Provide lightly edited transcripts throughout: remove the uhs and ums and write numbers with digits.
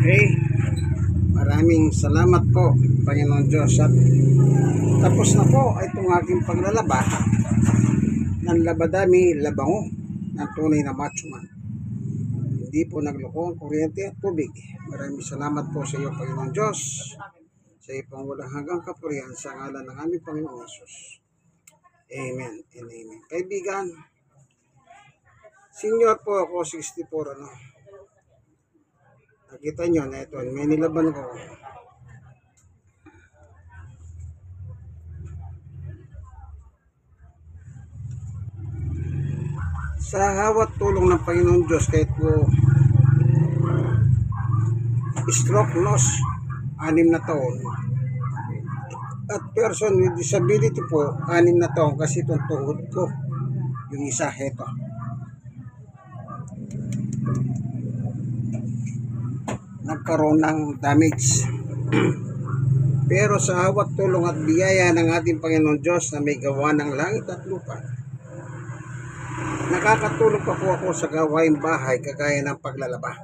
Okay, maraming salamat po, Panginoon Diyos. At tapos na po itong aking paglalaba ng labadami labango ng tunay na macho man. Hindi po nagloko ang kuryente at tubig. Maraming salamat po sa iyo, Panginoon Diyos, sa iyo pong walang hanggang kapurihan sa ngalan ng aming Panginoong Yesus. Amen and amen. Kaibigan, senior po ako, 64 ano. Nakita nyo na ito, may nilaban ko. Sa hawat tulong ng Panginoon Diyos, kahit po stroke loss, 6 na taon. At person with disability po, 6 na taon kasi itong tuhod ko. Yung isa, heto. Nagkaroon ng damage. Pero sa hawat tulong at biyaya ng ating Panginoon Diyos na may gawa ng langit at lupa, nakakatulong pa po ako sa gawaing bahay kagaya ng paglalaba.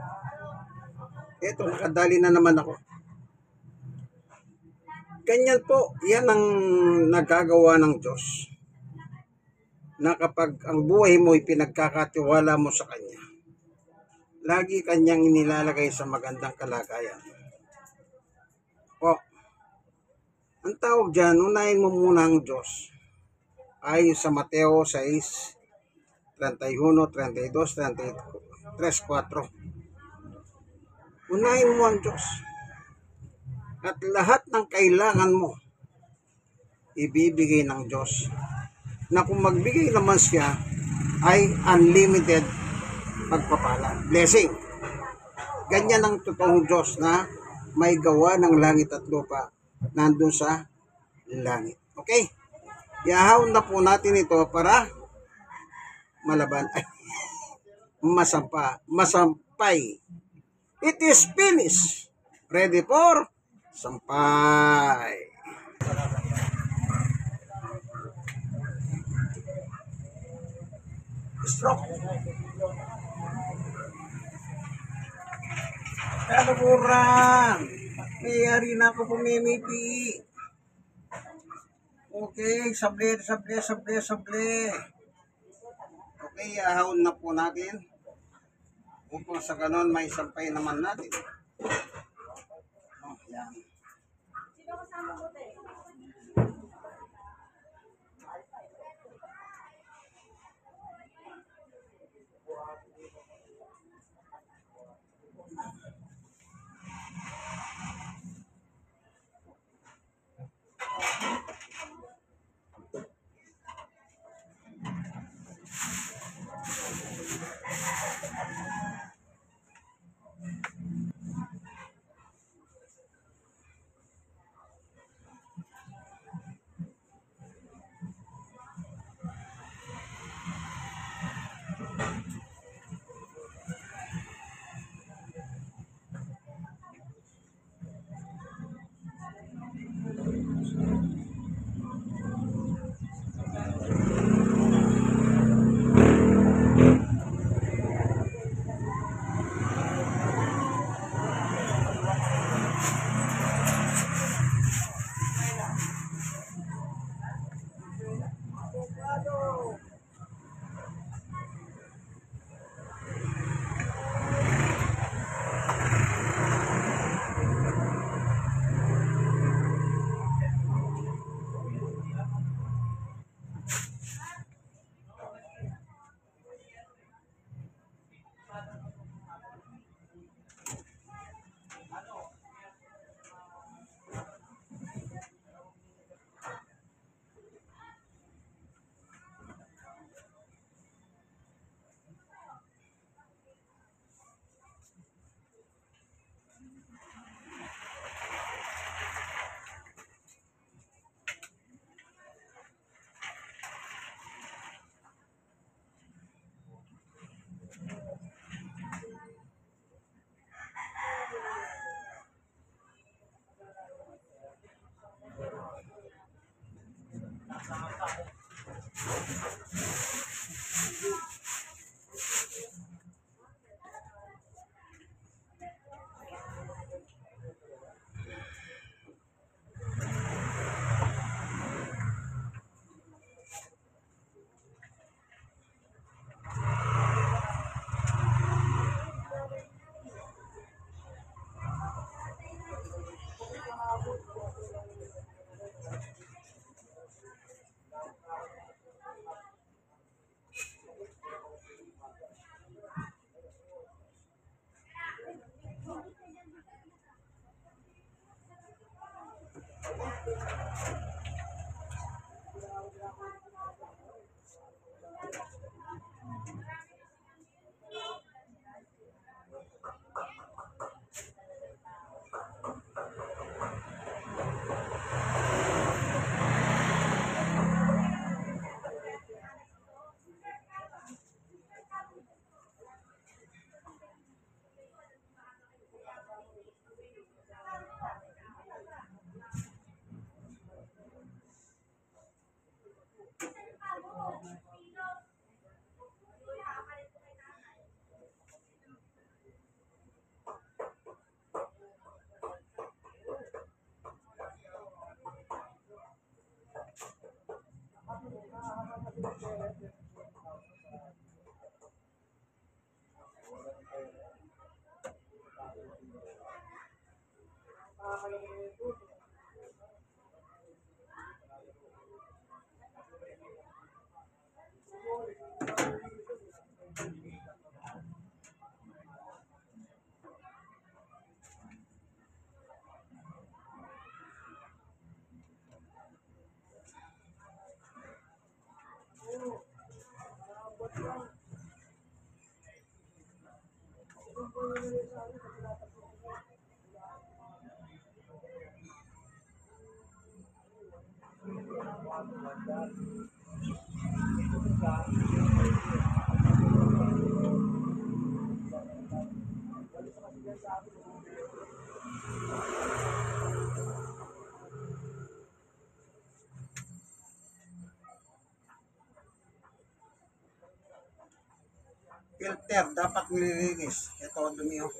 Ito, nakadali na naman ako. Ganyan po, yan ang nagagawa ng Diyos. Na kapag ang buhay mo ay pinagkakatiwala mo sa Kanya, lagi Kanyang inilalagay sa magandang kalagayan. O, ang tawag dyan, unahin mo muna ang Diyos. Ayon sa Mateo 6, 31, 32, 33, 4. Unahin mo ang Diyos. At lahat ng kailangan mo, ibibigay ng Diyos. Na kung magbigay naman siya, ay unlimited pagpapala. Blessing. Ganyan ang totoong Diyos na may gawa ng langit at lupa nandun sa langit. Okay? Iahawin na po natin ito para malaban. Ay, masampay. It is finished. Ready for sampay. Stroke. Kalaburan. Mayari na ako pumimipi. Okay, sable. Okay, ahawin na po natin. Upang sa ganon, may sampay naman natin. Oh, yan. Sino kasama mo tayo? Filter, dapat nililinis. Ito, dumi oh.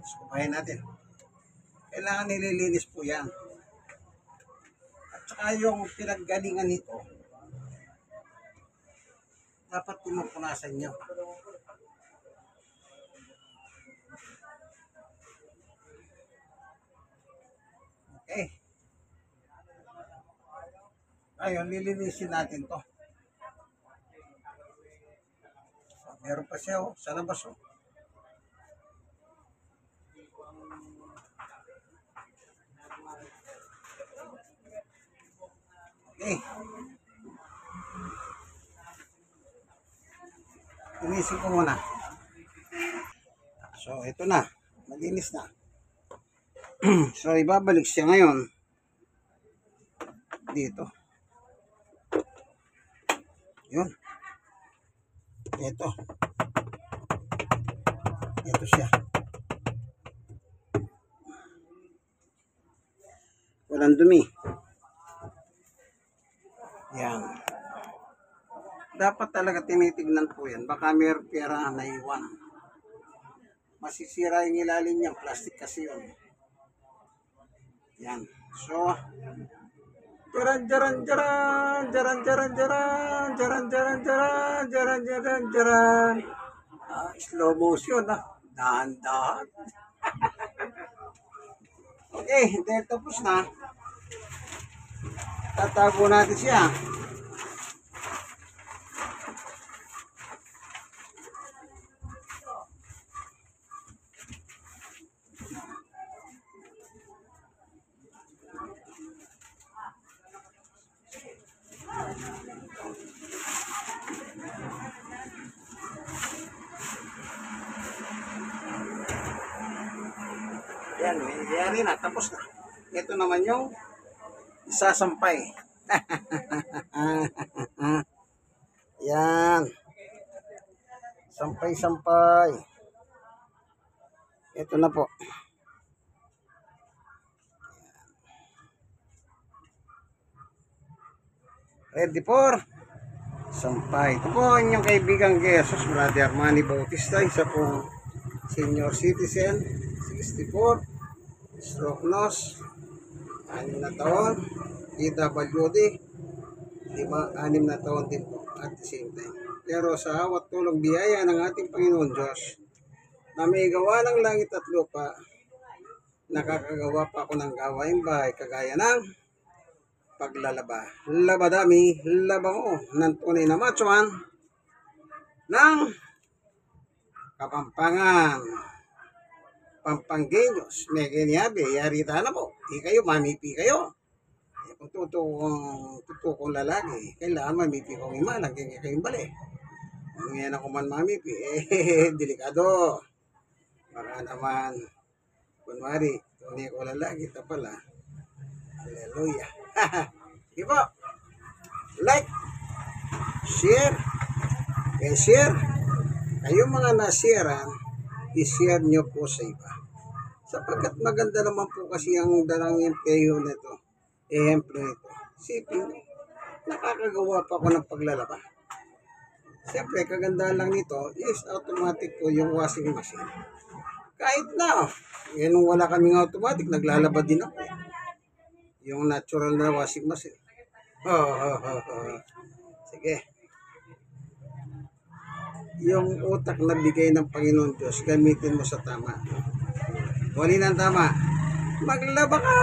Subahin natin. Kailangan nililinis po yan. At saka yung pinaggalingan nito, dapat pinupunasan nyo. Okay. Ayun, lilinisin natin to. So, meron pa siya oh, sa labas oh. Okay. Linisin ko muna. So, ito na. Malinis na. So, ibabalik siya ngayon. Dito. Yun. Ito. Ito siya. Walang dumi. Yan. Dapat talaga tinitignan po yan. Baka may pera na iwan. Masisira yung ilalim niya. Plastic kasi yun. Yan. So, jaran jaran jaran jaran jaran jaran jaran jaran jaran jaran jaran jaran. Slow motion ah. Dahan-dahan. Okay, dahil tapos na. Tatago natin siya. Yan, nangyayari na. Tapos na. Ito naman yung isasampay. Yan. Sampay-sampay. Ito na po. Ready for sampay. Ito po ang inyong kaibigang Jesus, Brother Manny Bautista, isa pong senior citizen, 64, stroke nose, 6 na taon, PWD, 6 na taon din po at the same time. Pero sa hawat tulong biyaya ng ating Panginoon Diyos, na may gawa ng langit at lupa, nakakagawa pa ako ng gawaing bahay kagaya ng paglalaba, labadami, labango ng tunay na matsuhan ng Kapampangan, Pampangueños, Megueniabe, yarita na po. Di kayo, mamipi kayo. Kung tutukong lalaki, kailangan mamipi kong ima, lagyan kayong bali. Kung yan ako man mamipi, delikado. Baka naman, kunwari, tunay ko lalaki, ito pala. Hallelujah. Sige po. Like, share, and share. Kayong mga nasiran, i-share nyo po sa iba. Sapagkat maganda naman po kasi ang dalang empleo nito. Ehemplo nito. Sipin, nakakagawa pa ako ng paglalaba. Siyempre, kagandahan lang nito is automatic po yung washing machine. Kahit na, nung wala kaming automatic, naglalaba din ako. Yung natural na washing machine. Sige. Yung utak na bigay ng Panginoon Diyos, gamitin mo sa tama. Wali ng tama. Maglaba ka!